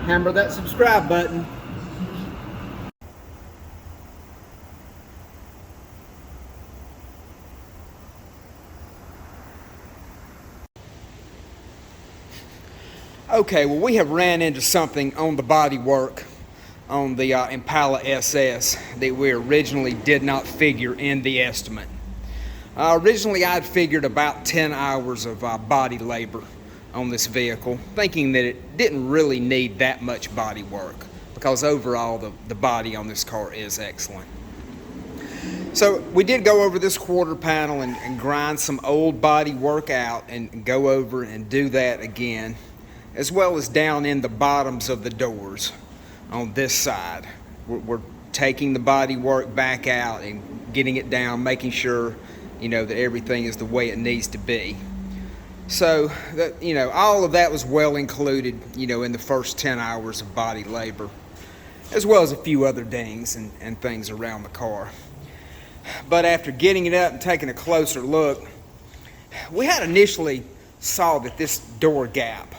hammer that subscribe button. Okay, well, we have ran into something on the bodywork on the Impala SS that we originally did not figure in the estimate. Originally, I'd figured about 10 hours of body labor on this vehicle, thinking that it didn't really need that much body work because overall the body on this car is excellent. So we did go over this quarter panel and grind some old body work out and go over and do that again, as well as down in the bottoms of the doors on this side. We're taking the body work back out and getting it down, making sure, that everything is the way it needs to be. So that, all of that was well included, in the first 10 hours of body labor, as well as a few other dings and things around the car. But after getting it up and taking a closer look, we had initially saw that this door gap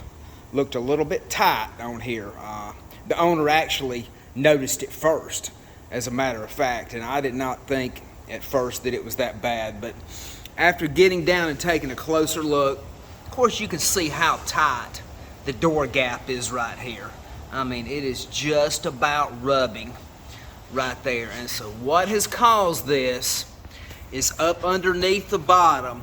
looked a little bit tight on here. The owner actually noticed it first, as a matter of fact, and I did not think at first that it was that bad. But after getting down and taking a closer look, of course you can see how tight the door gap is right here. I mean, it is just about rubbing right there. And so what has caused this is up underneath the bottom.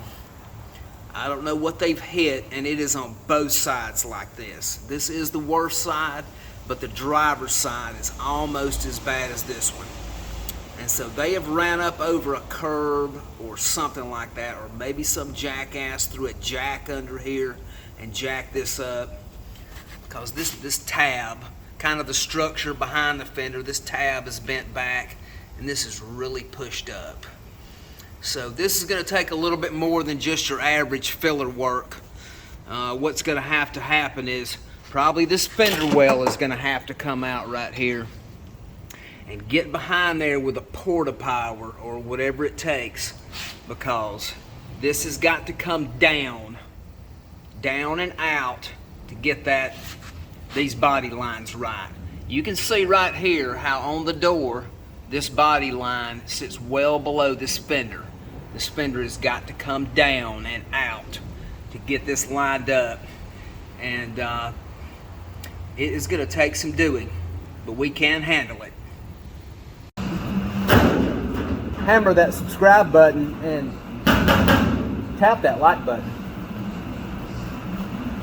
I don't know what they've hit, and it is on both sides like this. This is the worst side, but the driver's side is almost as bad as this one. And so they have ran up over a curb or something like that, or maybe some jackass threw a jack under here and jacked this up, because this tab, kind of the structure behind the fender, this tab is bent back and this is really pushed up. So this is going to take a little bit more than just your average filler work. What's going to happen is probably this fender well is going to have to come out right here and get behind there with a porta power or whatever it takes, because this has got to come down and out to get these body lines right. You can see right here how on the door this body line sits well below this fender. This fender has got to come down and out to get this lined up, and it is going to take some doing, but we can handle it. Hammer that subscribe button and tap that like button.